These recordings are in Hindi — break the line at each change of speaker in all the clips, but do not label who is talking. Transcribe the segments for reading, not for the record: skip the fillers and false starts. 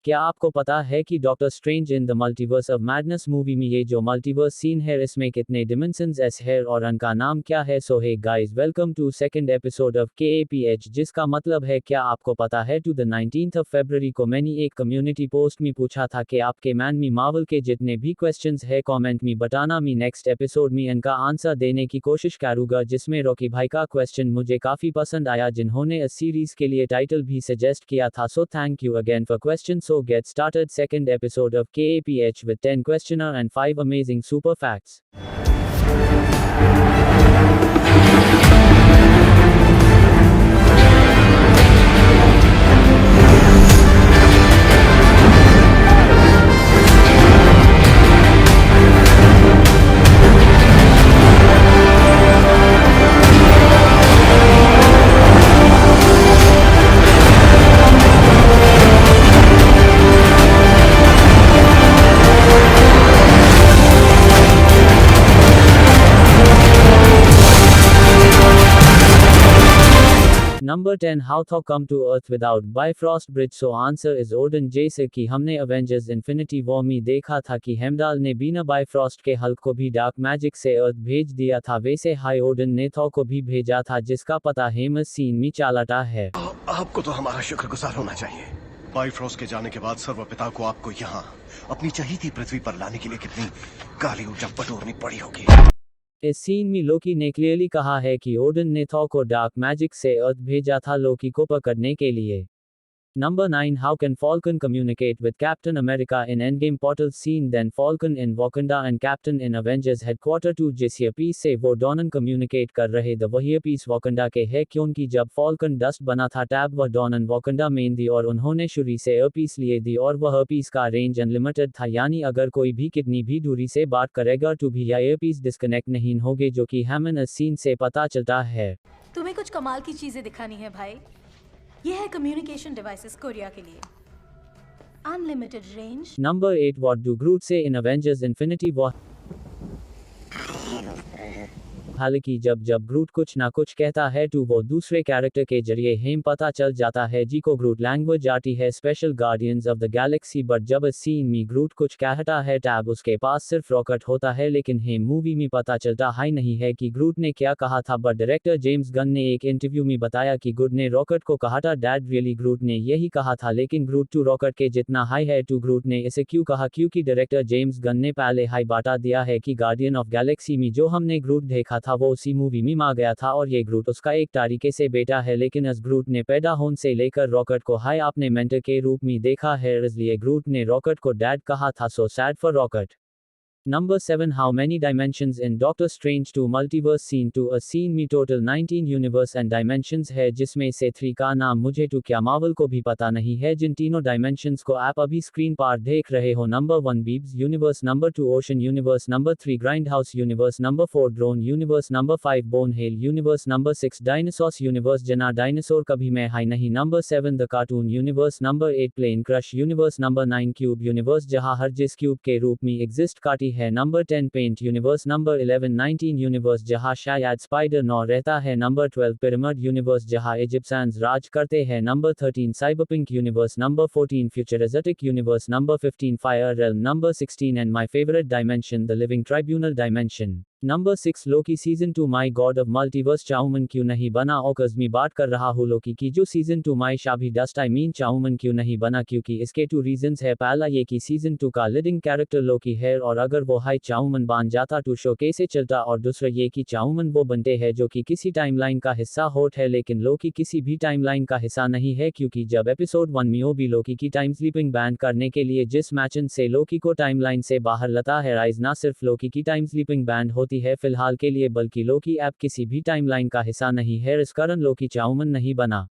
क्या आपको पता है कि doctor strange in the multiverse of madness movie में ये जो मल्टीवर्स सीन है इसमें कितने डिमेंशंस एस है और उनका नाम क्या है। So hey guys, welcome to second episode of KAPH, जिसका मतलब है क्या आपको पता है। To the 19th of February को मैंने एक कम्युनिटी पोस्ट में पूछा था कि आपके मैन में मार्वल के जितने भी क्वेश्चंस है कमेंट में बताना, मैं नेक्स्ट एपिसोड में इनका आंसर देने की कोशिश करूंगा, जिसमें रॉकी भाई का क्वेश्चन मुझे काफी पसंद आया, जिन्होंने इस सीरीज के लिए टाइटल भी सजेस्ट किया था। So thank you again for question. So get started second episode of KAPH with 10 questioner and 5 amazing super facts. Number 10. How Thor come to Earth without Bifrost Bridge? So answer is Odin। जैसे कि हमने Avengers Infinity War में देखा था कि हेमडाल ने बिना बाइफ्रॉस्ट के हल्क को भी डार्क मैजिक से अर्थ भेज दिया था, वैसे हाई ओडिन ने थॉर को भी भेजा था, जिसका पता हेमस सीन में चालाटा है।
आपको तो हमारा शुक्रगुजार होना चाहिए। बाइफ्रॉस्ट के जाने के बाद सर्वपिता को आपको यहाँ अपनी चहीती पृथ्वी पर लाने के लिए कितनी काली ऊर्जा बटोरनी पड़ी होगी।
इस सीन में लोकी ने क्लियरली कहा है कि ओडिन ने थॉर को डार्क मैजिक से अर्थ भेजा था लोकी को पकड़ने के लिए। Number 9. How can Falcon communicate with Captain America in Endgame? Portal scene, then Falcon in Wakanda and Captain in Avengers headquarter to जिस ईयरपीस से वो डॉनन कम्युनिकेट कर रहे थे वह ईयरपीस वाकंडा के है, क्योंकि जब फॉल्कन डस्ट बना था टैब वह डॉनन वाकंडा में थी और उन्होंने शुरू से ईयरपीस लिए थी और वह ईयरपीस का रेंज अनलिमिटेड था, यानी अगर कोई भी कितनी भी दूरी से बात करेगा तो भी यह ईयरपीस डिस्कनेक्ट नहीं होगे, जो कि हमें इस सीन से पता चलता है।
तुम्हें कुछ कमाल की चीजें दिखानी है भाई। ये है कम्युनिकेशन डिवाइसेस कोरिया के लिए, unlimited range.
Number 8. What do Groot say in Avengers Infinity War? हालांकि जब जब ग्रूट कुछ ना कुछ कहता है तो वो दूसरे कैरेक्टर के जरिए हेम पता चल जाता है जी को ग्रूट लैंग्वेज आती है special guardians of the Galaxy, but जब इस सीन में ग्रूट कुछ कहता है टैब उसके पास सिर्फ रॉकेट होता है, लेकिन हेम मूवी में पता चलता ही नहीं है कि ग्रूट ने क्या कहा था, बट डायरेक्टर जेम्स गन ने एक इंटरव्यू में बताया कि गुड ने रॉकेट को कहा था डैड रियली ग्रूट ने यही कहा था, लेकिन ग्रूट टू रॉकेट के जितना हाई है टू ग्रूट ने इसे क्यों कहा, क्योंकि डायरेक्टर जेम्स गन ने पहले हाई बता दिया है कि गार्डियन ऑफ गैलेक्सी में जो हमने ग्रूट देखा था वो उसी मूवी में आ गया था और ये ग्रूट उसका एक तरीके से बेटा है, लेकिन इस ग्रूट ने पैदा होने से लेकर रॉकेट को हाई आपने मेंटर के रूप में देखा है, इसलिए ग्रूट ने रॉकेट को डैड कहा था। So sad for rocket. Number 7. How many dimensions in Doctor Strange 2 Multiverse Scene 2? A scene में total 19 universe and dimensions है, जिसमें से 3 का नाम मुझे तो क्या मार्वल को भी पता नहीं है, जिन तीनों dimensions को आप अभी स्क्रीन पर देख रहे हो। Number 1 Beebs Universe, Number 2 Ocean Universe, Number 3 Grindhouse Universe, Number 4 Drone Universe, Number 5 Bonehill Universe, Number 6 Dinosaurs Universe जना डायनासोर कभी मैं हाई नहीं, Number 7 The Cartoon Universe, Number 8 Plane Crush Universe, Number 9 Cube Universe जहाँ हर जिस क्यूब के रूप में एग्जिस्ट काटी है, number 10 paint universe, number 11 19 universe जहां शायद स्पाइडर नॉ रहता है, नंबर 12 पिरामिड यूनिवर्स जहां इजिप्शियंस राज करते हैं, number 13 cyberpunk universe, number 14 futuristic universe, number 15 fire realm, number 16 and my favourite dimension the living tribunal dimension, number 6 Loki season 2 my god of multiverse चाउमन क्यों नहीं बना, ओकस में बात कर रहा हूँ लोकी की जो सीजन 2 माई शाभी डस्ट आई मीन चाउमन क्यों नहीं बना, क्योंकि इसके 2 रीजंस है। पहला ये कि सीजन 2 का लीडिंग कैरेक्टर लोकी है और अगर वो हाई चाउमन बन जाता तो शो कैसे चलता, और दूसरा ये कि चाउमन वो बनते हैं जो कि किसी टाइमलाइन का हिस्सा होता है, लेकिन लोकी किसी भी टाइमलाइन का हिस्सा नहीं है, क्योंकि जब एपिसोड 1 में भी लोकी की टाइम स्लीपिंग बैन करने के लिए जिस मैचन से लोकी को टाइमलाइन से बाहर लाता है राइज, ना सिर्फ लोकी की टाइम स्लीपिंग बैन होती है फिलहाल के लिए, बल्कि लोकी ऐप किसी भी टाइमलाइन का हिस्सा नहीं है, इस कारण लोकी चाउमन नहीं बना।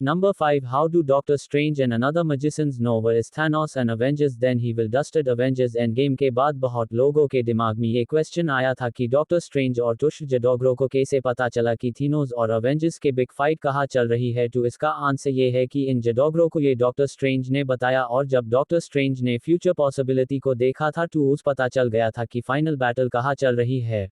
Number 5. How do Doctor Strange and another magicians know where is Thanos and Avengers then he will dusted Avengers Endgame के बाद बहुत लोगों के दिमाग में ये क्वेश्चन आया था कि डॉक्टर स्ट्रेंज और टुश जडोग्रो को कैसे पता चला कि थीनोस और अवेंजर्स के बिग फाइट कहाँ चल रही है, तो इसका आंसर ये है कि इन जडोग्रो को ये डॉक्टर स्ट्रेंज ने बताया और जब डॉक्टर स्ट्रेंज ने फ्यूचर पॉसिबिलिटी को देखा था तो उस पता चल गया था कि फाइनल बैटल कहाँ चल रही है।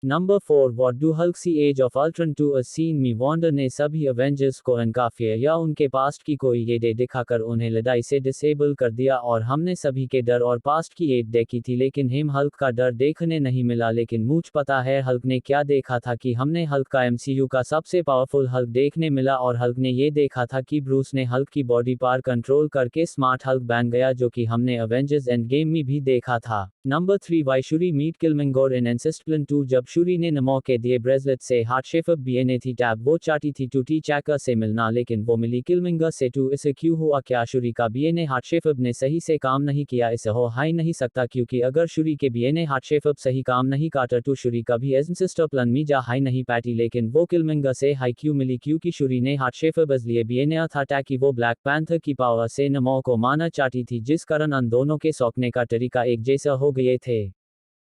Number 4 What do Hulk see Age of Ultron to a scene में वॉन्डर ने सभी अवेंजर्स को अनकाफिया या उनके पास्ट की कोई ये दिखाकर उन्हें लड़ाई से डिसेबल कर दिया और हमने सभी के डर और पास्ट की एड देखी थी लेकिन हिम हल्क का डर देखने नहीं मिला लेकिन मुझ पता है हल्क ने क्या देखा था कि हमने हल्क का एमसीयू का सबसे पावरफुल हल्क देखने मिला और हल्क ने ये देखा था कि ब्रूस ने हल्क की बॉडी पार कंट्रोल करके स्मार्ट हल्क बन गया जो कि हमने अवेंजर्स एंड गेम में भी देखा था। Number 3 Why Shuri meet Killmonger in Ancestral 2 जब शूरी ने नमो के दिए ब्रेसलेट से हार्ट शेप बीएनए थी टैब वो चाहती थी टूटी चैकर से मिलना लेकिन वो मिली किलमिंगर से टू इसे क्यों हुआ क्या शूरी का बीएनए हार्ट शेप ने सही से काम नहीं किया इसे हो ही नहीं सकता क्योंकि अगर शूरी के बीएनए हार्ट शेप सही काम नहीं काटा तो शूरी का भी एंसेस्टर प्लान में जा हाई नहीं पाती लेकिन वो किलमिंगर से हाई क्यों मिली क्योंकि शूरी ने हार्ट शेप लिए बीएनए था ताकि वो ब्लैक पैंथर की पावर से नमो को मारना चाहती थी जिस कारण उन दोनों के सौंपने का तरीका एक जैसा हो गए थे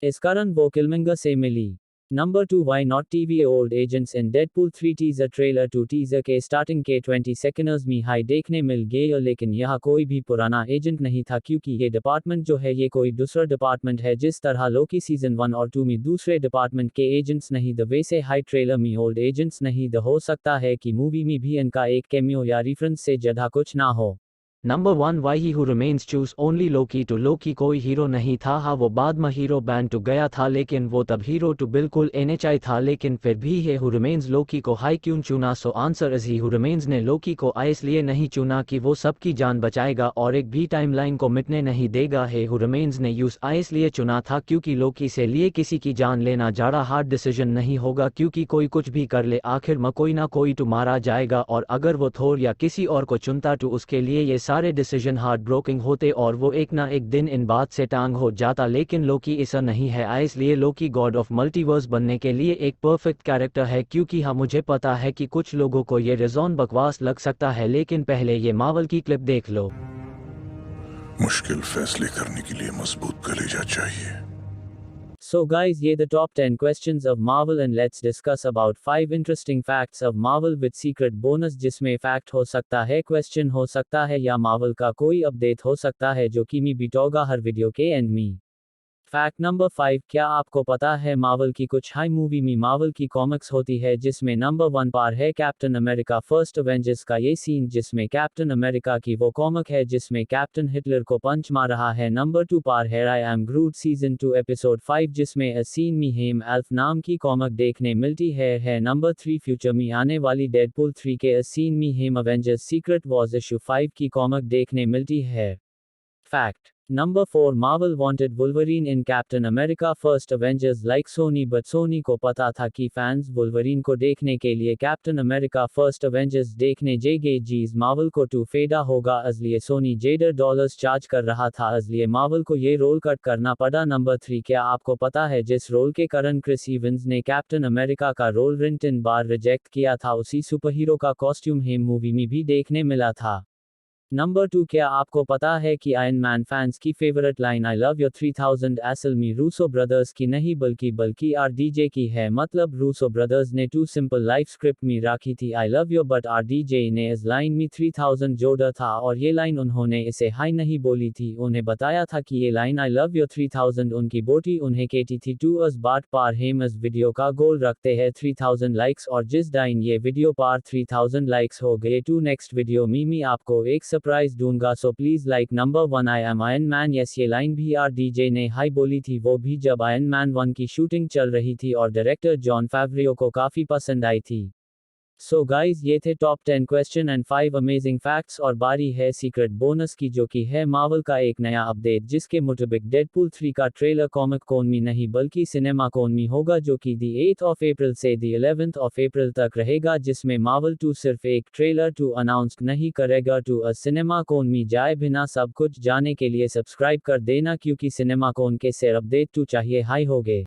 इस कारण वो किलमिंगर से मिली। Number 2 Why not TV old agents in Deadpool 3 teaser trailer 2 teaser के स्टार्टिंग के 20 सेकंड्स में हाई देखने मिल गए लेकिन यह कोई भी पुराना एजेंट नहीं था क्योंकि ये डिपार्टमेंट जो है ये कोई दूसरा डिपार्टमेंट है जिस तरह लोकी सीजन 1 और 2 में दूसरे डिपार्टमेंट के एजेंट्स नहीं द वैसे हाई ट्रेलर में ओल्ड एजेंट्स नहीं द हो सकता है कि मूवी में भी इनका एक कैमियो या रेफरेंस से ज्यादा कुछ ना हो।
Number 1 Why he who remains choose only Loki to Loki कोई हीरो नहीं था हाँ वो बाद में हीरो बैन टू गया था लेकिन वो तब हीरो टू बिल्कुल NHI था लेकिन फिर भी he who remains Loki को हाई क्यों चुना so answer is he who remains ने Loki को इसलिए नहीं चुना कि वो सबकी जान बचाएगा और एक भी टाइमलाइन को मिटने नहीं देगा he who remains ने यूज इसलिए चुना था क्योंकि लोकी से लिए किसी की जान लेना ज़्यादा हार्ड डिसीजन नहीं होगा क्योंकि कोई कुछ भी कर ले आखिर में कोई ना कोई तो मारा जाएगा और अगर वो थोर या किसी और को चुनता तो उसके लिए ये सारे डिसीजन हार्ड ब्रोकिंग होते और वो एक ना एक दिन इन बात से टांग हो जाता लेकिन लोकी ऐसा नहीं है इसलिए लोकी गॉड ऑफ मल्टीवर्स बनने के लिए एक परफेक्ट कैरेक्टर है क्योंकि हाँ मुझे पता है कि कुछ लोगों को ये रिजॉन बकवास लग सकता है लेकिन पहले ये मार्वल की क्लिप देख लो।
मुश्किल फैसले करने के लिए मजबूत कलेजा चाहिए।
So guys ये the top 10 questions of Marvel and let's discuss about 5 interesting facts of Marvel with secret bonus जिसमें फैक्ट हो सकता है क्वेश्चन हो सकता है या मार्वल का कोई अपडेट हो सकता है जो कि मैं बिटोगा हर वीडियो के एंड में। फैक्ट नंबर 5 क्या आपको पता है मार्वल की कुछ हाई मूवी में मार्वल की कॉमिक्स होती है जिसमें नंबर 1 पर है कैप्टन अमेरिका फर्स्ट अवेंजर्स का ये सीन जिसमें कैप्टन अमेरिका की वो कॉमिक है जिसमें कैप्टन हिटलर को पंच मार रहा है। नंबर 2 पर है I am grout season 2 episode 5 जिसमें अ सीन में हेम एल्फ नाम की कॉमिक देखने मिलती है। नंबर 3 फ्यूचर में आने वाली डेडपूल 3 के अ सीन में हेम अवेंजर्स सीक्रेट वॉर्स इशू 5 की कॉमिक देखने मिलती है। Fact number 4 Marvel wanted Wolverine in captain America first Avengers like Sony but Soni को पता था कि फैंस वुल्वरीन को देखने के लिए कैप्टन अमेरिका फर्स्ट अवेंजर्स देखने जाएंगे जीज मार्वल को टू फेडा होगा इसलिए सोनी जेडर डॉलर्स चार्ज कर रहा था इसलिए मार्वल को ये रोल कट करना पड़ा। नंबर 3 क्या आपको पता है जिस रोल के कारण क्रिस इवंस ने कैप्टन अमेरिका का रोल रिंटन बार रिजेक्ट किया था उसी सुपरहीरो का कॉस्ट्यूम हेम मूवी में भी देखने मिला था। नंबर 2 क्या आपको पता है कि आयरन मैन फैंस की favourite line I love your 3000 असल में रूसो ब्रदर्स की नहीं बल्कि आरडीजे की है मतलब रूसो ब्रदर्स ने टू सिंपल लाइफ स्क्रिप्ट में रखी थी I love your but RDJ ने इस लाइन में 3000 जोड़ा था और ये लाइन उन्होंने इसे हाई नहीं बोली थी उन्हें बताया था कि ये लाइन आई लव योर 3000 उनकी बोटी उन्हें कहती थी टू अस बाट पार हेम इस वीडियो का गोल रखते हैं 3000 लाइक्स और जिस डाइन ये वीडियो पार 3000 लाइक्स हो गए टू नेक्स्ट वीडियो में आपको एक सरप्राइज दूंगा so please like. Number 1 I am Iron man yes ये लाइन भी आरडीजे ने हाई बोली थी वो भी जब आयरन मैन 1 की शूटिंग चल रही थी और डायरेक्टर जॉन फैवरियो को काफी पसंद आई थी। सो गाइज ये थे top 10 question and 5 amazing facts और बारी है सीक्रेट बोनस की जो कि है मार्वल का एक नया अपडेट जिसके मुताबिक डेडपूल 3 का ट्रेलर कॉमिक कॉन में नहीं बल्कि सिनेमा कॉन में होगा जो कि दी 8 अप्रैल से दी 11 अप्रैल तक रहेगा जिसमें मार्वल 2 सिर्फ एक ट्रेलर 2 अनाउंस नहीं करेगा टू अ सिनेमा कॉन में जाए बिना सब कुछ जाने के लिए सब्सक्राइब कर देना क्योंकि सिनेमा कॉन के शेयर अपडेट 2 चाहिए हाई हो गए।